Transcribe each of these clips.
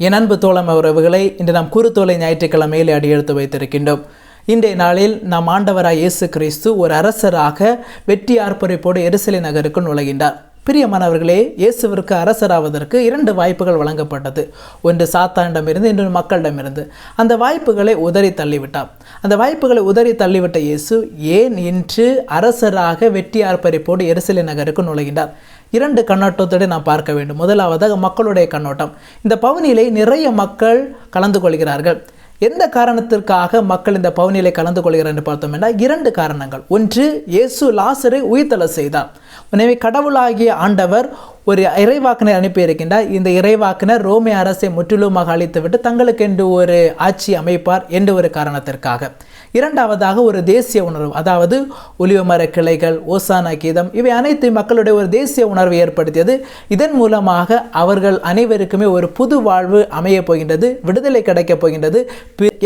என் அன்பு தோழமை உறவுகளை இன்று நாம் குருத்தோலை ஞாயிற்றுக்கிழமையில் அடியெடுத்து வைத்திருக்கின்றோம். இன்றைய நாளில் நாம் ஆண்டவராய் இயேசு கிறிஸ்து ஒரு அரசராக வெற்றி ஆர்ப்பரிப்போடு எருசலேம் நகருக்குள் நுழைகின்றார். பிரியமானவர்களே, இயேசுவிற்கு அரசராவதற்கு 2 வாய்ப்புகள் வழங்கப்பட்டது. ஒன்று சாத்தானிடமிருந்து, இன்னொரு மக்களிடமிருந்து. அந்த வாய்ப்புகளை உதறி தள்ளிவிட்டார். அந்த வாய்ப்புகளை உதறி தள்ளிவிட்ட இயேசு ஏன் இன்று அரசராக வெற்றி ஆர்ப்பரிப்போடு எருசலேம் நகருக்கு நுழைகின்றார்? 2 கண்ணோட்டத்தோடு நாம் பார்க்க வேண்டும். முதலாவதாக மக்களுடைய கண்ணோட்டம். இந்த பவனியிலே நிறைய மக்கள் கலந்து கொள்கிறார்கள். எந்த காரணத்திற்காக மக்கள் இந்த பவனியிலே கலந்து கொள்கிறார் என்று பார்த்தோம் என்றால் 2 காரணங்கள். ஒன்று, இயேசு லாசரை உயிர்த்தெழ செய்தார். எனவே கடவுளாகிய ஆண்டவர் ஒரு இறைவாக்கினர் அனுப்பியிருக்கின்றார். இந்த இறைவாக்கினர் ரோமை அரசை முற்றிலுமாக அழித்துவிட்டு தங்களுக்கென்று ஒரு ஆட்சி அமைப்பார் என்ற ஒரு காரணத்திற்காக. இரண்டாவதாக ஒரு தேசிய உணர்வு, அதாவது ஒலிவமர கிளைகள், ஓசானா கீதம், இவை அனைத்து மக்களுடைய ஒரு தேசிய உணர்வை ஏற்படுத்தியது. இதன் மூலமாக அவர்கள் அனைவருக்குமே ஒரு புது வாழ்வு அமைய போகின்றது, விடுதலை கிடைக்கப் போகின்றது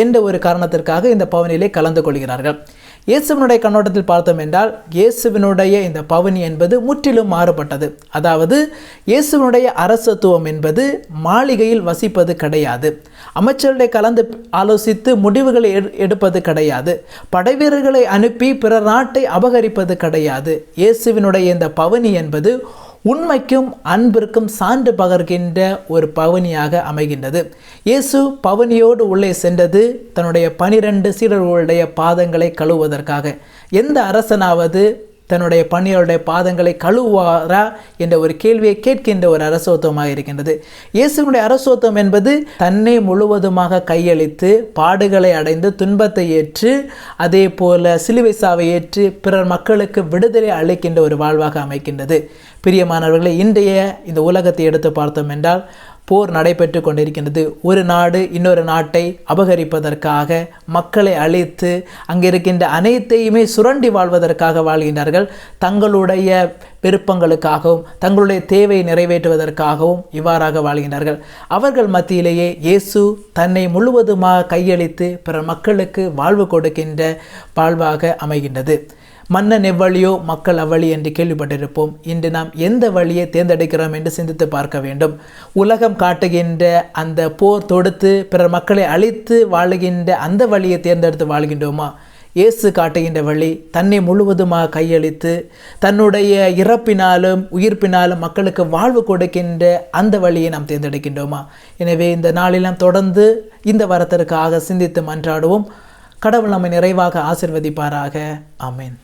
என்ற ஒரு காரணத்திற்காக இந்த பவனியிலே கலந்து கொள்கிறார்கள். இயேசுவினுடைய கண்ணோட்டத்தில் பார்த்தோம் என்றால் இயேசுவினுடைய இந்த பவனி என்பது முற்றிலும் மாறுபட்டது. அதாவது இயேசுவினுடைய அரசத்துவம் என்பது மாளிகையில் வசிப்பது கிடையாது, அமைச்சர்களை கலந்து ஆலோசித்து முடிவுகளை எடுப்பது கிடையாது, படைவீரர்களை அனுப்பி பிறர் நாட்டை அபகரிப்பது கிடையாது. இயேசுவினுடைய இந்த பவனி என்பது உண்மைக்கும் அன்பிற்கும் சான்று பகர்கின்ற ஒரு பவனியாக அமைகின்றது. இயேசு பவனியோடு உள்ளே சென்றது தன்னுடைய 12 சீடர்களுடைய பாதங்களை கழுவுவதற்காக. எந்த அரசனாவது தன்னுடைய பணியருடைய பாதங்களை கழுவாரா என்ற ஒரு கேள்வியை கேட்கின்ற ஒரு அரசோத்தமாக இருக்கின்றது. இயேசுனுடைய அரசோத்தம் என்பது தன்னை முழுவதுமாக கையளித்து பாடுகளை அடைந்து துன்பத்தை ஏற்று அதே போல சிலுவை சாவை ஏற்று பிறர் மக்களுக்கு விடுதலை அளிக்கின்ற ஒரு வாழ்வாக அமைக்கின்றது. பிரியமானவர்களை, இன்றைய இந்த உலகத்தை எடுத்து பார்த்தோம் என்றால் போர் நடைபெற்று கொண்டிருக்கின்றது. ஒரு நாடு இன்னொரு நாட்டை அபகரிப்பதற்காக மக்களை அழித்து அங்கிருக்கின்ற அனைத்தையுமே சுரண்டி வாழ்வதற்காக வாழ்கின்றார்கள். தங்களுடைய விருப்பங்களுக்காகவும் தங்களுடைய தேவையை நிறைவேற்றுவதற்காகவும் இவ்வாறாக வாழ்கின்றார்கள். அவர்கள் மத்தியிலேயே இயேசு தன்னை முழுவதுமாக கையளித்து பிற மக்களுக்கு வாழ்வு கொடுக்கின்ற வாழ்வாக அமைகின்றது. மன்னன் எவ்வழியோ மக்கள் அவ்வழி என்று கேள்விப்பட்டிருப்போம். இன்று நாம் எந்த வழியை தேர்ந்தெடுக்கிறோம் என்று சிந்தித்து பார்க்க வேண்டும். உலகம் காட்டுகின்ற அந்த போர் தொடுத்து பிறர் மக்களை அழித்து வாழுகின்ற அந்த வழியை தேர்ந்தெடுத்து வாழ்கின்றோமா? இயேசு காட்டுகின்ற வழி தன்னை முழுவதுமாக கையளித்து தன்னுடைய இறப்பினாலும் உயிர்ப்பினாலும் மக்களுக்கு வாழ்வு கொடுக்கின்ற அந்த வழியை நாம் தேர்ந்தெடுக்கின்றோமா? எனவே இந்த நாளிலும் தொடர்ந்து இந்த வரத்திற்காக சிந்தித்து மன்றாடுவோம். கடவுள் நம்மை நிறைவாக ஆசீர்வதிப்பாராக. ஆமென்.